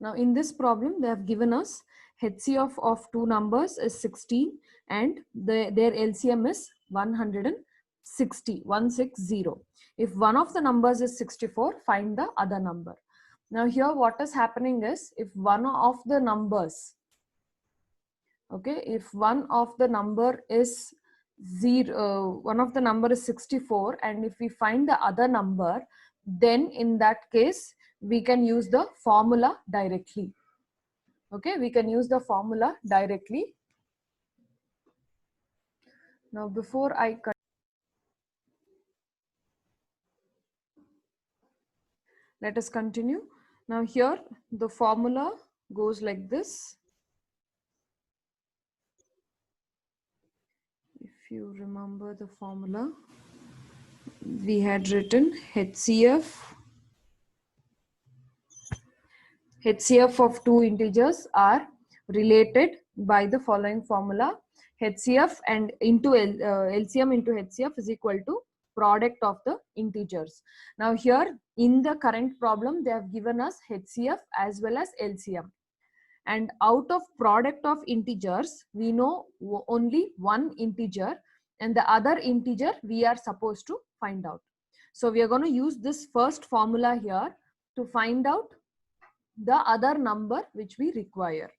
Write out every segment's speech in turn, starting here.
Now in this problem, they have given us HCF of two numbers is 16 and their LCM is 160. If one of the numbers is 64, find the other number. Now here what is happening is, if one of the numbers, okay, if one of the number is 64 and if we find the other number, then in that case we can use the formula directly. Okay, we can use the formula directly. Now before I let us continue. Now here the formula goes like this. If you remember the formula, we had written HCF of two integers are related by the following formula. HCF and into LCM into HCF is equal to product of the integers. Now here in the current problem, they have given us HCF as well as LCM. And out of product of integers, we know only one integer, and the other integer we are supposed to find out. So we are going to use this first formula here to find out the other number which we require.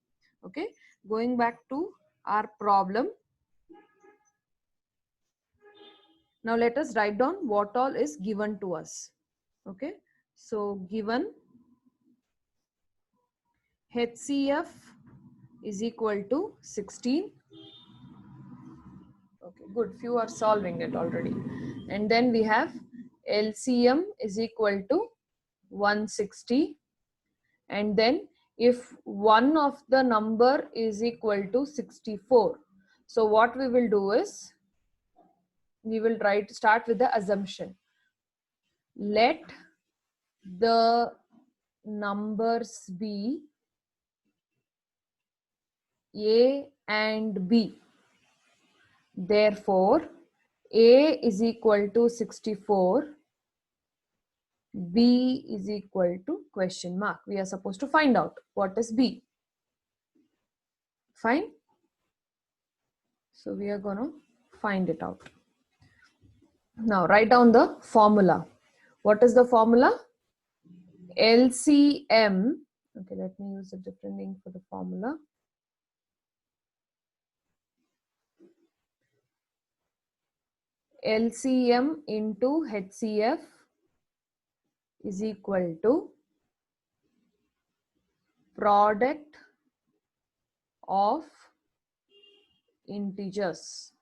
Okay, going back to our problem. Now let us write down what all is given to us. Okay, so given HCF is equal to 16. Okay, good, few are solving it already. And then we have LCM is equal to 160. And then if one of the number is equal to 64, so what we will do is, we will start with the assumption. Let the numbers be A and B. Therefore, A is equal to 64. B is equal to question mark. We are supposed to find out what is B. Fine. So we are going to find it out. Now write down the formula. What is the formula? LCM. Okay, let me use a different name for the formula. LCM into HCF is equal to product of integers.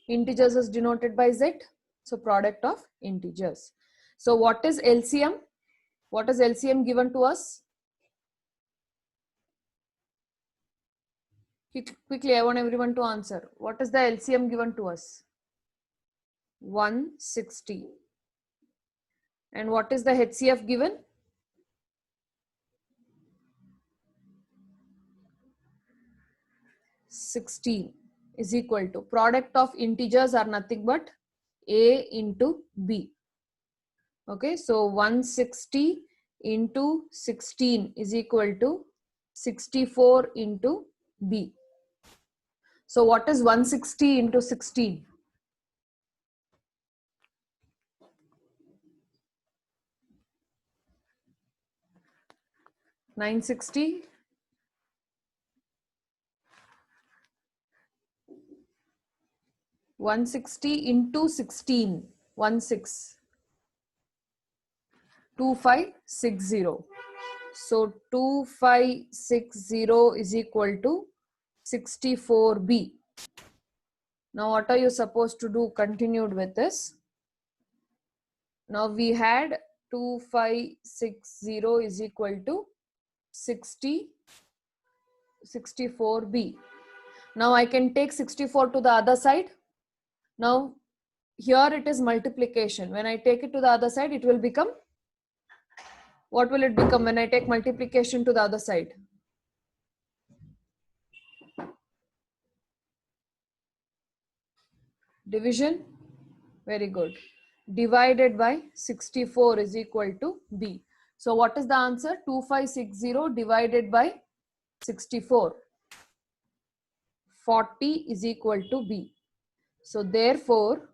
Integers is denoted by Z, so product of integers. So what is LCM? What is LCM given to us? Quickly, I want everyone to answer. What is the LCM given to us? 160. And what is the HCF given? 16 is equal to product of integers are nothing but A into B. Okay, so 160 into 16 is equal to 64 into B. So what is 160 into 16? 960. 160 into 16, 2560. So 2560 is equal to 64B. Now what are you supposed to do? Continued with this. Now we had 2560 is equal to 64B. Now I can take 64 to the other side. Now here it is multiplication. When I take it to the other side, it will become, what will it become when I take multiplication to the other side? Division. Very good. Divided by 64 is equal to B. So what is the answer? 2560 divided by 64. 40 is equal to B. So therefore,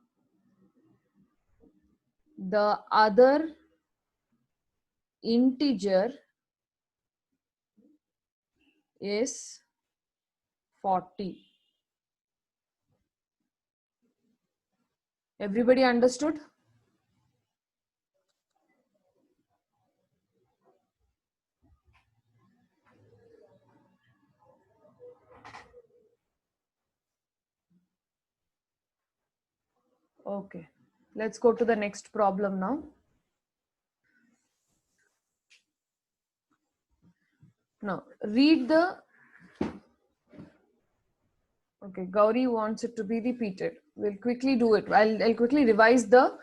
the other integer is 40. Everybody understood? Okay, let's go to the next problem now. Now, read the, okay, Gauri wants it to be repeated. We'll quickly do it. I'll quickly revise the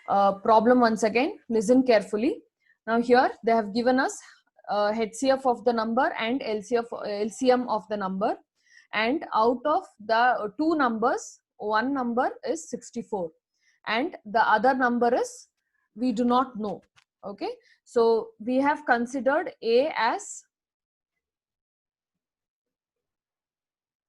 problem once again. Listen carefully. Now here they have given us HCF of the number and LCM of the number. And out of the two numbers, one number is 64. And the other number is, we do not know. Okay. So we have considered A as,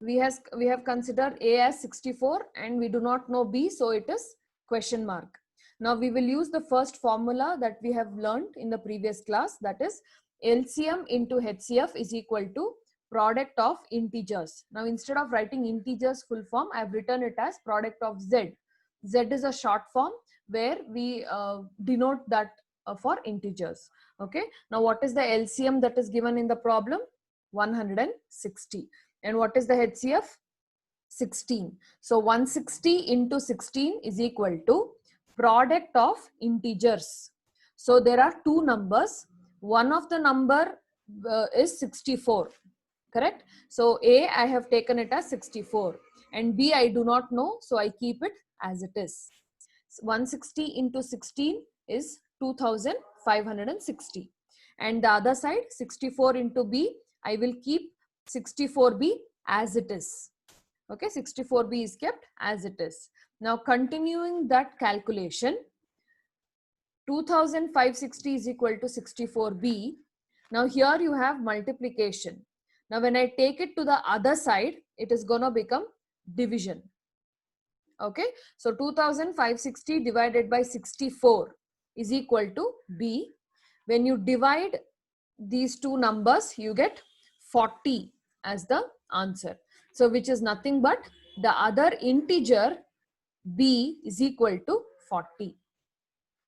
we have considered A as 64 and we do not know B, so it is question mark. Now we will use the first formula that we have learned in the previous class, that is LCM into HCF is equal to product of integers. Now instead of writing integers full form, I have written it as product of Z. Z is a short form where we denote that for integers. Okay. Now what is the LCM that is given in the problem? 160. And what is the HCF? 16. So 160 into 16 is equal to product of integers. So there are two numbers. One of the number is 64. Correct? So A, I have taken it as 64. And B, I do not know. So I keep it as it is. 160 into 16 is 2560. And the other side, 64 into B, I will keep 64B as it is. Okay, 64B is kept as it is. Now continuing that calculation, 2560 is equal to 64B. Now here you have multiplication. Now when I take it to the other side, it is going to become division. Okay, so 2560 divided by 64 is equal to B. When you divide these two numbers, you get 40 as the answer. So which is nothing but the other integer B is equal to 40.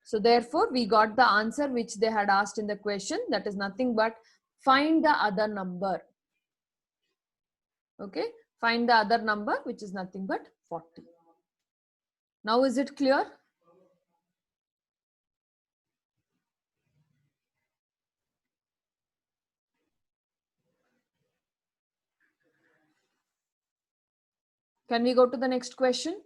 So therefore we got the answer which they had asked in the question, that is nothing but find the other number. Okay, find the other number which is nothing but 40. Now is it clear? Can we go to the next question?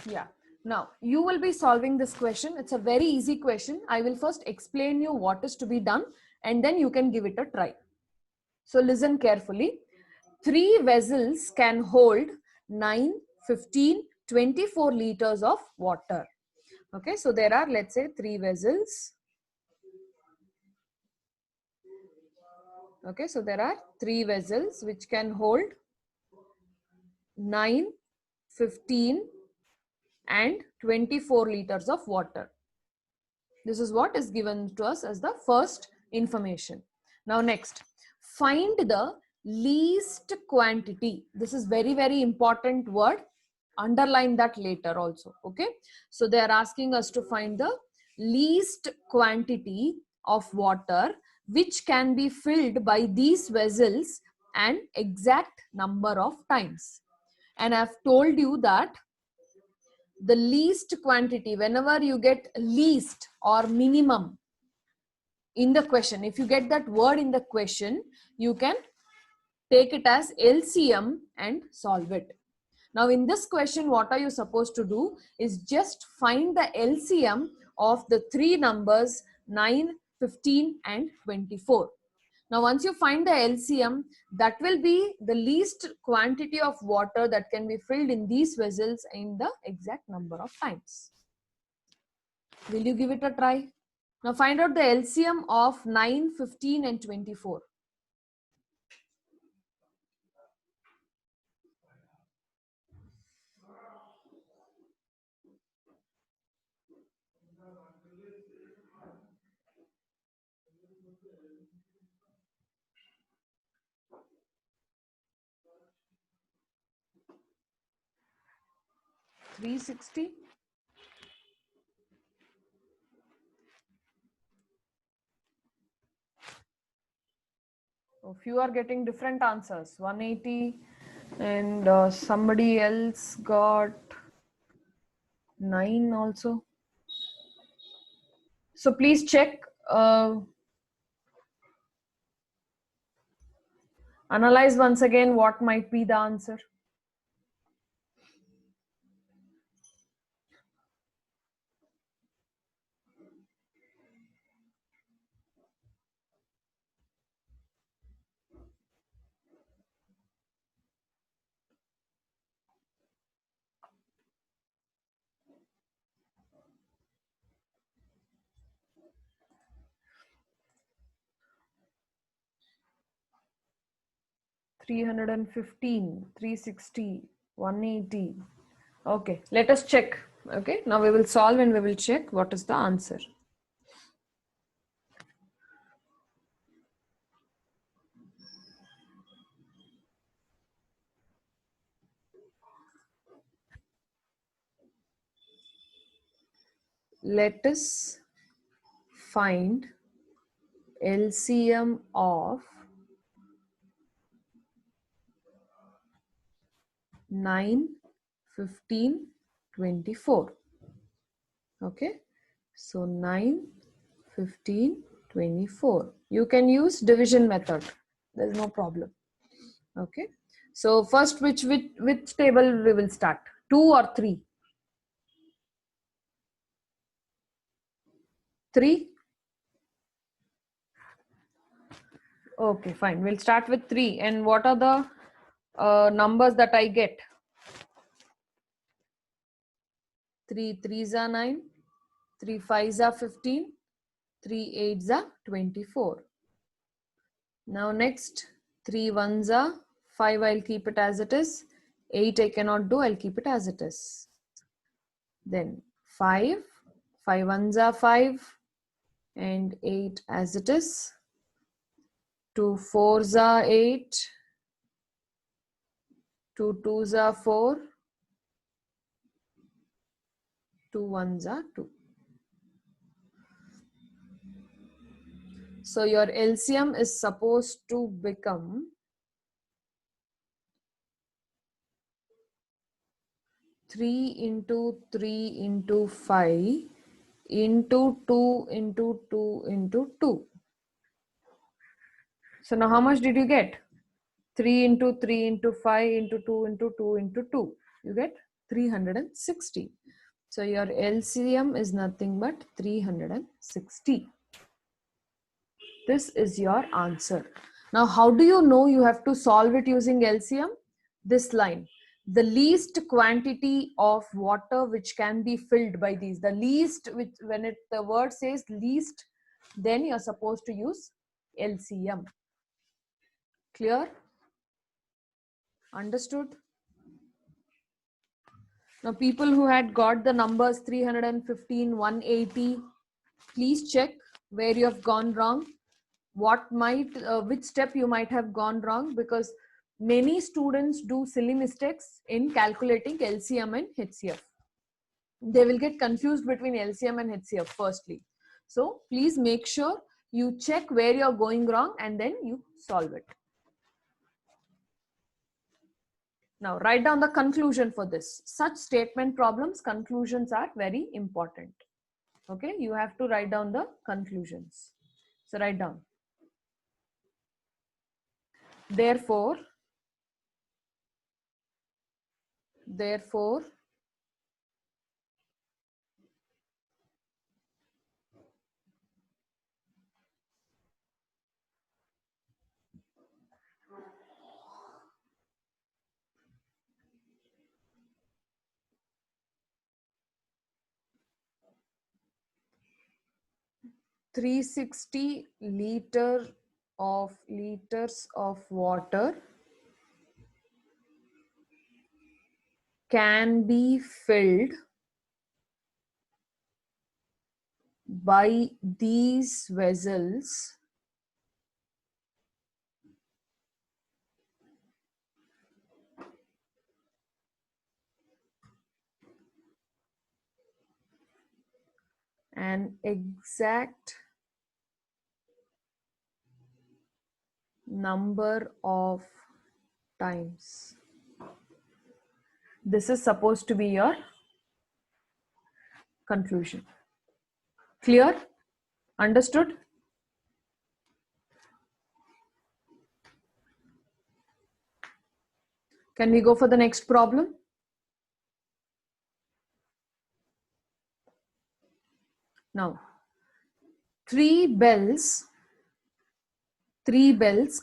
Yeah. Now you will be solving this question. It's a very easy question. I will first explain you what is to be done and then you can give it a try. So listen carefully. 3 vessels can hold 9, 15, 24 liters of water. Okay, so there are, let's say, 3 vessels. Okay, so there are 3 vessels which can hold 9, 15 and 24 liters of water. This is what is given to us as the first information. Now next, find the least quantity. This is very, very important word. Underline that later also. Okay, so they are asking us to find the least quantity of water which can be filled by these vessels an exact number of times. And I've told you that the least quantity, whenever you get least or minimum in the question, if you get that word in the question, you can take it as LCM and solve it. Now in this question, what are you supposed to do is just find the LCM of the 3 numbers 9, 15 and 24. Now, once you find the LCM, that will be the least quantity of water that can be filled in these vessels in the exact number of times. Will you give it a try? Now, find out the LCM of 9, 15 and 24. $360. So few are getting different answers. 180 and somebody else got 9 also. So please check. Analyze once again what might be the answer. $315, $360, $180. Okay, let us check. Okay, now we will solve and we will check what is the answer. Let us find LCM of 9, 15, 24. Okay, so 9, 15, 24. You can use division method. There's no problem. Okay, so first which table we will start? 2 or 3? 3? Okay, fine. We'll start with 3. And what are the numbers that I get? 3 3s are 9, 3 5s are 15, 3 8s are 24. Now next, 3 1s are 5, I'll keep it as it is. 8 I cannot do, I'll keep it as it is. Then 5 1s are 5 and 8 as it is. 2 4s are 8, 2 2s are 4, 2 1s are 2. So your LCM is supposed to become 3 into 3 into 5 into 2 into 2 into 2. So now how much did you get? 3 into 3 into 5 into 2 into 2 into 2. You get 360. So your LCM is nothing but 360. This is your answer. Now, how do you know you have to solve it using LCM? This line. The least quantity of water which can be filled by these. The least, which when the word says least, then you're supposed to use LCM. Clear? Understood? Now, people who had got the numbers 315, 180, please check where you have gone wrong. Which step you might have gone wrong, because many students do silly mistakes in calculating LCM and HCF. They will get confused between LCM and HCF firstly. So please make sure you check where you're going wrong and then you solve it. Now write down the conclusion for this. Such statement problems, conclusions are very important. Okay, you have to write down the conclusions. So write down. Therefore, 360 liters of water can be filled by these vessels an exact number of times. This is supposed to be your conclusion. Clear? Understood? Can we go for the next problem? Now, three bells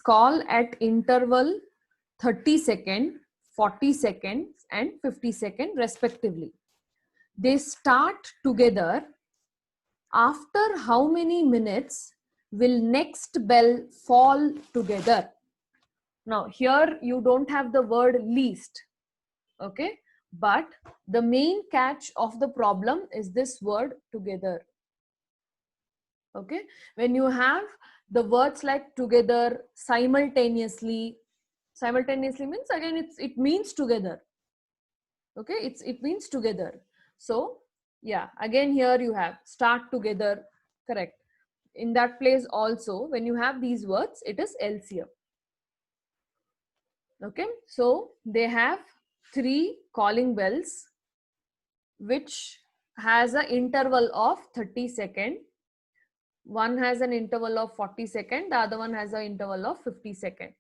call at interval 30 seconds, 40 seconds and 50 seconds respectively. They start together. After how many minutes will next bell fall together? Now here you don't have the word least, okay, but the main catch of the problem is this word together. Okay, when you have the words like together, simultaneously means again it means together. Okay, it means together. So yeah, again here you have start together, correct. In that place also, when you have these words, it is LCM. Okay, so they have three calling bells which has an interval of 30 seconds. One has an interval of 40 seconds, the other one has an interval of 50 seconds.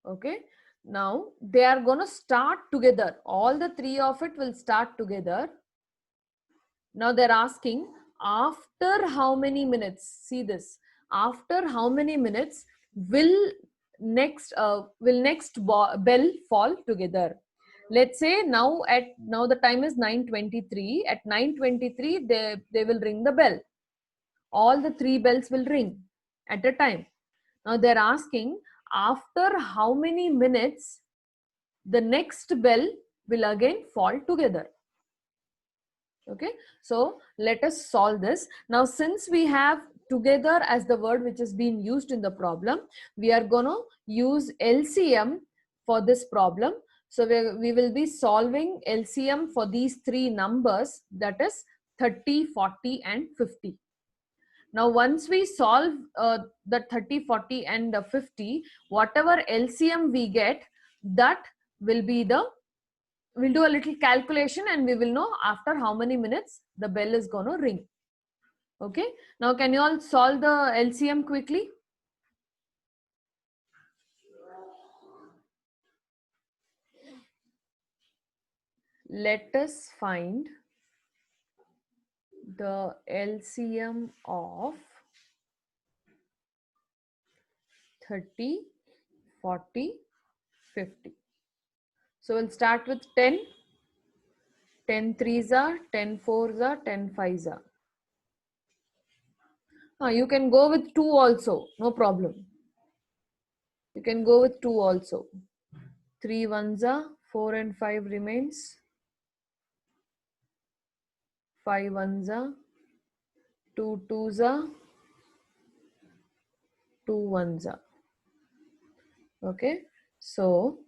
Okay, now they are going to start together. All the three of it will start together. Now they're asking after how many minutes? See this. After how many minutes will next bell fall together? Let's say now the time is 9:23. At 9:23 they will ring the bell. All the three bells will ring at a time. Now they're asking after how many minutes the next bell will again fall together. Okay, so let us solve this. Now since we have together as the word which is being used in the problem, we are going to use LCM for this problem. So we will be solving LCM for these three numbers, that is 30, 40 and 50. Now once we solve the 30, 40 and 50, whatever LCM we get, that will be the, we'll do a little calculation and we will know after how many minutes the bell is going to ring. Okay, now can you all solve the LCM quickly? Let us find the LCM of 30, 40, 50. So we'll start with 10. 10 threes are, 10 fours are, 10 fives are. You can go with 2 also, no problem. You can go with 2 also. 3 ones are, 4 and 5 remains. 5 ones are, 2 twos are, 2 ones are. Okay, so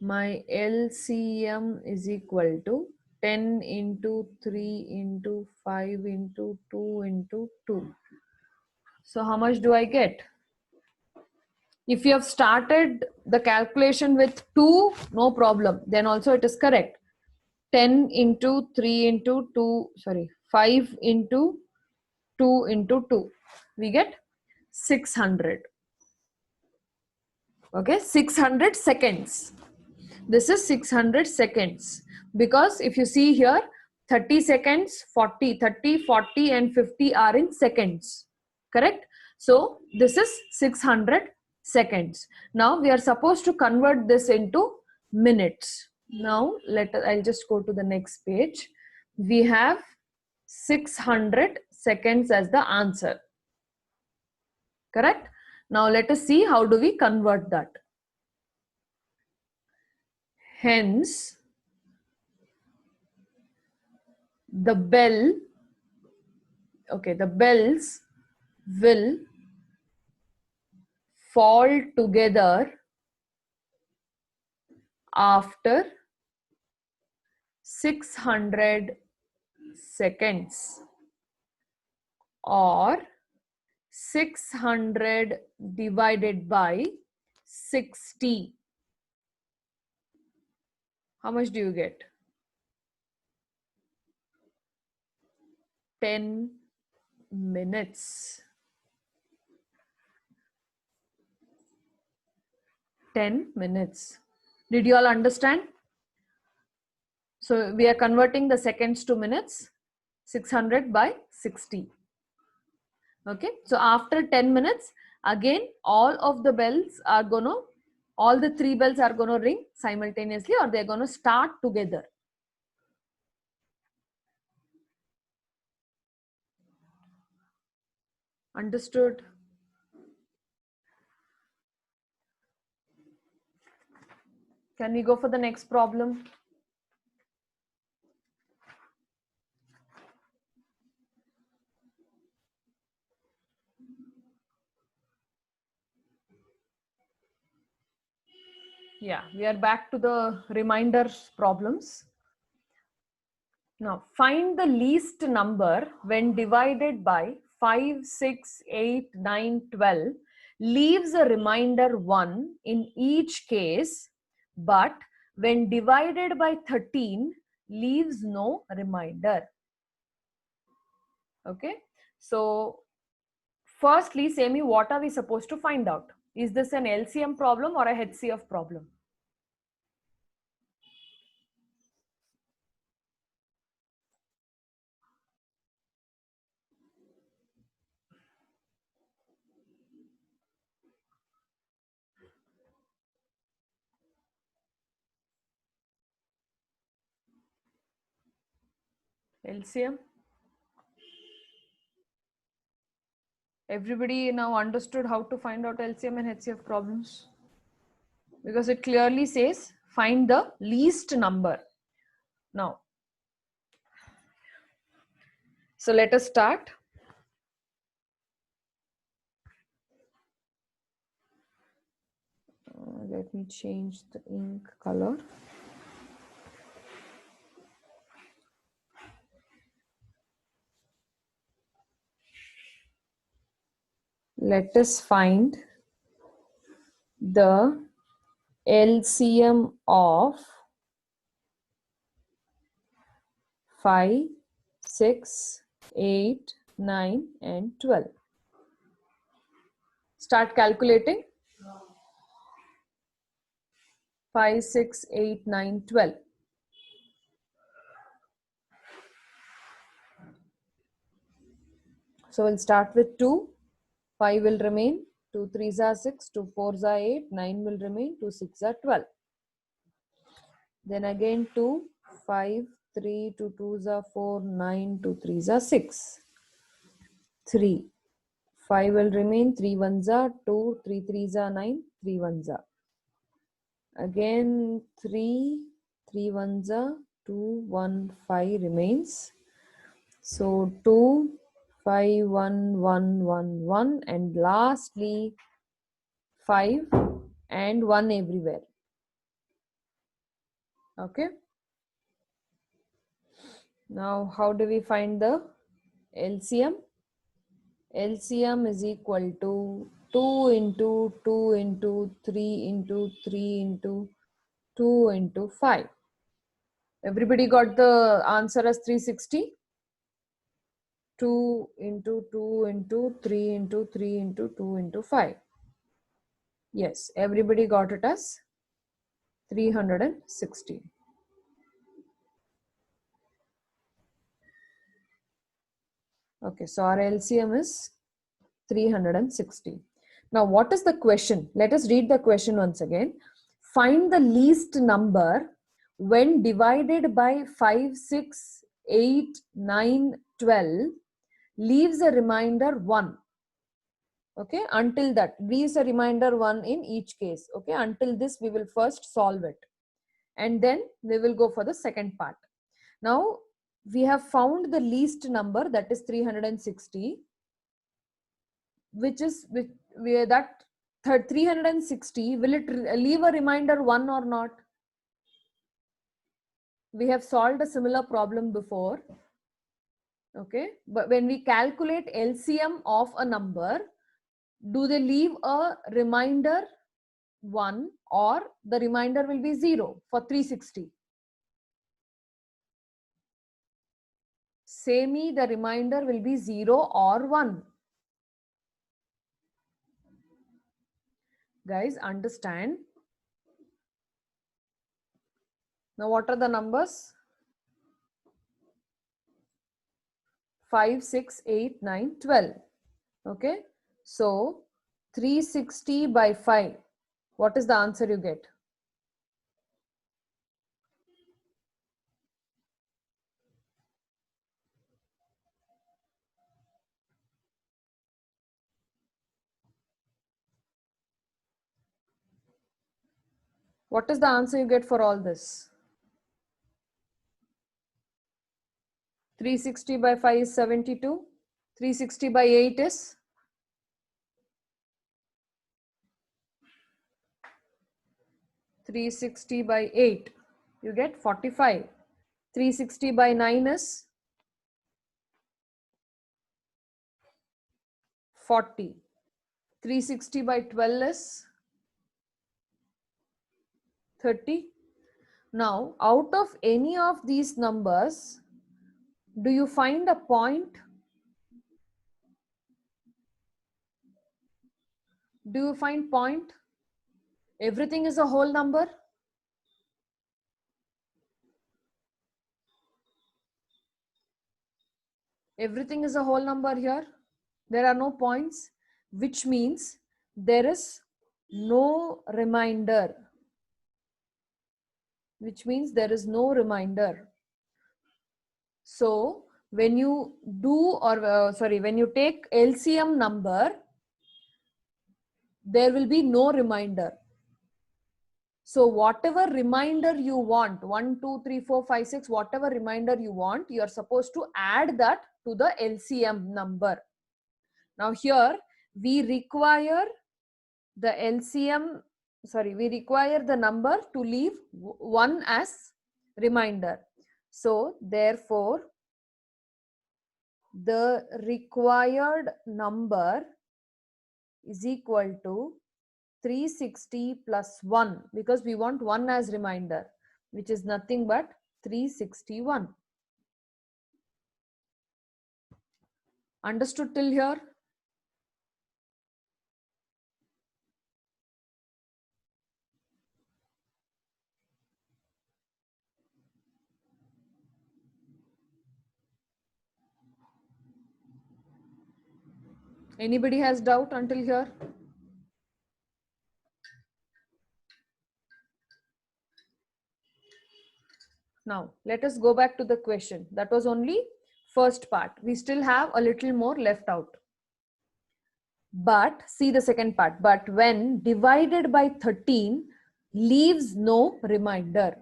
my LCM is equal to 10 into 3 into 5 into 2 into 2. So how much do I get? If you have started the calculation with 2, no problem. Then also it is correct. 10 into 3 into 2, sorry, 5 into 2 into 2. We get 600. Okay, 600 seconds. This is 600 seconds. Because if you see here, 30 seconds, 40, 30, 40 and 50 are in seconds. Correct? So this is 600 seconds. Now we are supposed to convert this into minutes. Now I'll just go to the next page. We have 600 seconds as the answer. Correct? Now let us see how do we convert that. Hence, the bells will fall together after 600 seconds, or 600 divided by 60. How much do you get? 10 minutes. 10 minutes. Did you all understand? So we are converting the seconds to minutes. 600 by 60. Okay. So after 10 minutes, again, all of the bells are gonna, all the 3 bells are gonna ring simultaneously, or they're gonna start together. Understood? Can we go for the next problem? Yeah, we are back to the reminders problems. Now, find the least number when divided by 5, 6, 8, 9, 12, leaves a remainder 1 in each case, but when divided by 13, leaves no remainder. Okay, so firstly, say me, what are we supposed to find out? Is this an LCM problem or a HCF problem? LCM? Everybody now understood how to find out LCM and HCF problems? Because it clearly says find the least number. Now, so let us start. Let me change the ink color. Let us find the LCM of 5, 6, 8, 9 and 12. Start calculating. 5, 6, 8, 9, 12. So we'll start with 2. 5 will remain. 2 3s are 6. 2 4s are 8. 9 will remain. 2 6 are 12. Then again 2, 5, 3, 2 2s are 4, 9, 2 3s are 6. 3. 5 will remain. 3 1s are 2. 3 3s are 9. 3 1s are. Again 3. 3 1s are 2. 1 5 remains. So 2, 5, 1, 1, 1, 1, and lastly 5 and 1 everywhere. Okay. Now, how do we find the LCM? LCM is equal to 2 into 2 into 3 into 3 into 2 into 5. Everybody got the answer as 360? 2 into 2 into 3 into 3 into 2 into 5. Yes, everybody got it as 360. Okay, so our LCM is 360. Now, what is the question? Let us read the question once again. Find the least number when divided by 5, 6, 8, 9, 12, leaves a reminder 1. Okay, until that, leaves a reminder 1 in each case. Okay, until this we will first solve it, and then we will go for the second part. Now we have found the least number, that is 360, which is that 360, will it leave a reminder 1 or not? We have solved a similar problem before. Okay, but when we calculate LCM of a number, do they leave a reminder 1 or the reminder will be 0 for 360? Say me the reminder will be 0 or 1. Guys, understand. Now what are the numbers? 5, 6, 8, 9, 12. Okay, so 360 by 5. What is the answer you get? What is the answer you get for all this? 360 by 5 is 72. 360 by 8 is 360 by 8. You get 45. 360 by 9 is 40. 360 by 12 is 30. Now, out of any of these numbers, do you find a point? Do you find point? Everything is a whole number? Everything is a whole number here. There are no points, which means there is no remainder. Which means there is no remainder. So when you do, or when you take LCM number, there will be no remainder. So whatever remainder you want, 1, 2, 3, 4, 5, 6, whatever remainder you want, you are supposed to add that to the LCM number. Now here we require the LCM, we require the number to leave 1 as remainder. So therefore, the required number is equal to 360 plus 1, because we want 1 as remainder, which is nothing but 361. Understood till here? Anybody has doubt until here? Now let us go back to the question. That was only first part. We still have a little more left out. But see the second part. But when divided by 13 leaves no remainder.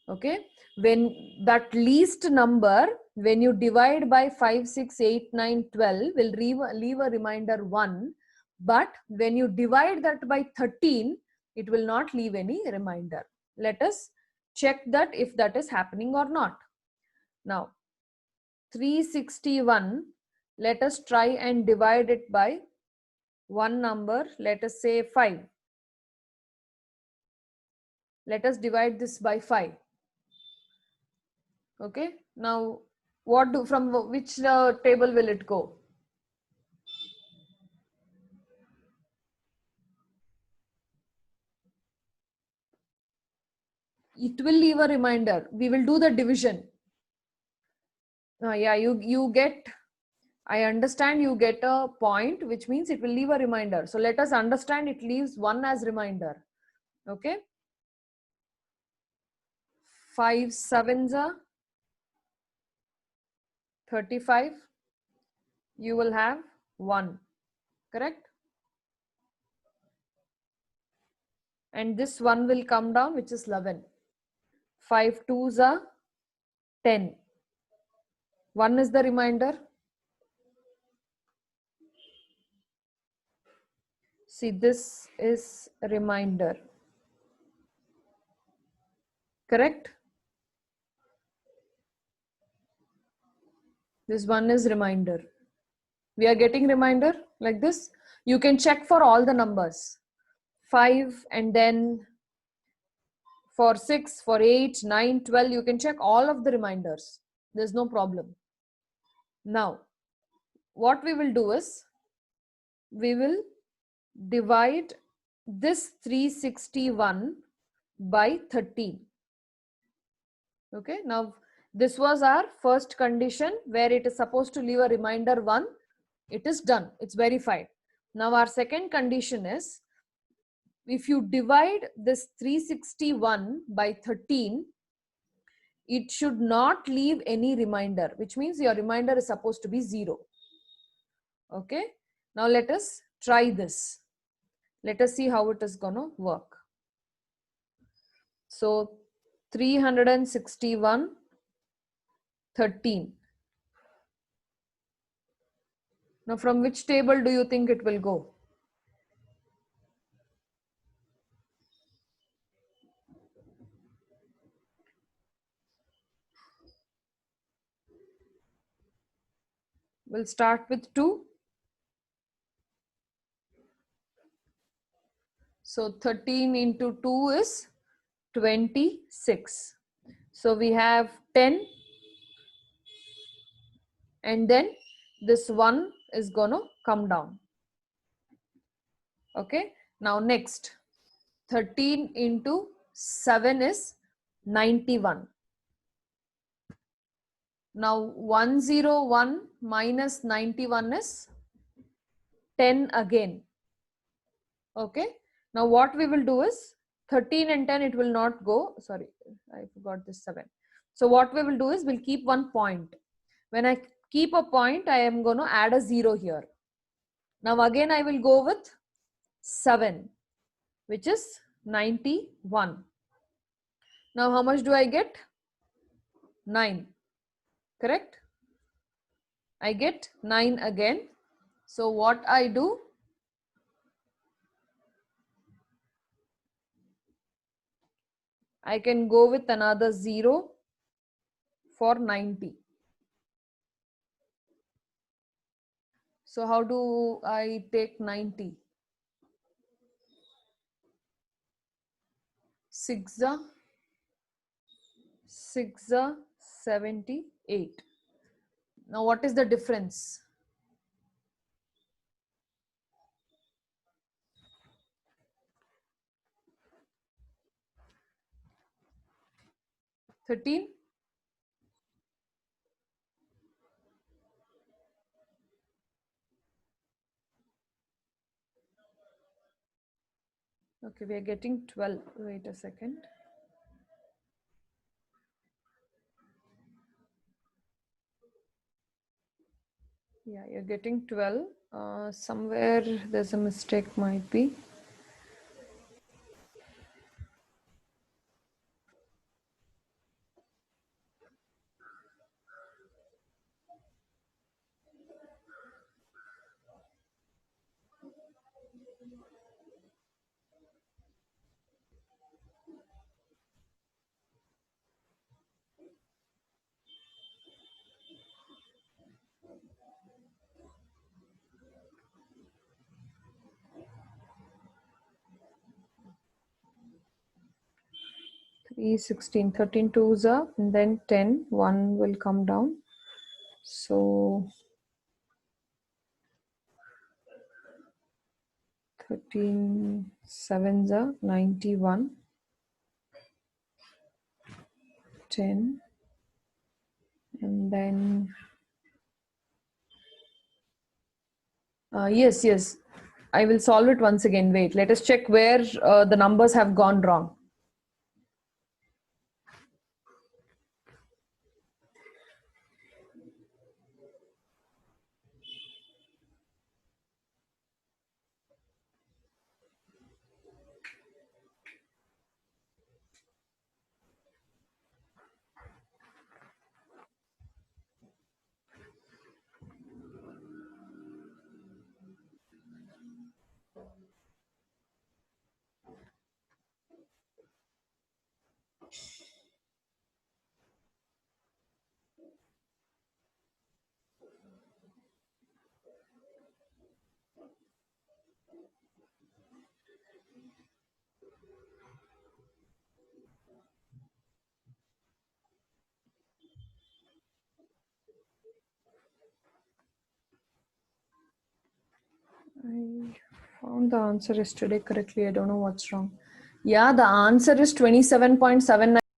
Okay, when that least number, when you divide by 5, 6, 8, 9, 12, will leave a remainder 1. But when you divide that by 13, it will not leave any remainder. Let us check that if that is happening or not. Now 361, let us try and divide it by one number. Let us say 5. Let us divide this by 5. Okay, now from which table will it go? It will leave a reminder. We will do the division. Yeah, you get, I understand you get a point, which means it will leave a reminder. So let us understand it leaves 1 as reminder. Okay, 5 sevens are 35, you will have 1, correct? And this 1 will come down, which is 11. 5 2s are 10. 1 is the remainder. See, this is a remainder, correct? This 1 is remainder. We are getting remainder like this. You can check for all the numbers. 5 and then for 6, for 8, 9, 12, you can check all of the reminders. There's no problem. Now, what we will do is, we will divide this 361 by 13. Okay, now this was our first condition where it is supposed to leave a remainder 1. It is done, it's verified. Now our second condition is, if you divide this 361 by 13, it should not leave any remainder, which means your remainder is supposed to be 0. Okay, now let us try this. Let us see how it is gonna work. So 361, 13. Now from which table do you think it will go? We'll start with 2. So 13 into 2 is 26. So we have 10, and then this 1 is gonna come down. Okay, now next, 13 into 7 is 91. Now 101 minus 91 is 10 again. Okay, now what we will do is, 13 and 10, it will not go. Sorry, I forgot this 7. So what we will do is, we'll keep one point. When I keep a point, I am going to add a 0 here. Now again I will go with 7, which is 91. Now how much do I get? 9, correct? I get 9 again. So what I do, I can go with another 0 for 90. So how do I take 90? 6 are 78. Now what is the difference? 13. Okay, we are getting 12. Wait a second. Yeah, you're getting 12. Somewhere there's a mistake, might be. Three 16, 13 twos are, and then 10, 1 will come down. So 13 sevens are 91, 10, and then yes, I will solve it once again. Wait, let us check where the numbers have gone wrong. I found the answer yesterday correctly. I don't know what's wrong. Yeah, the answer is 27.79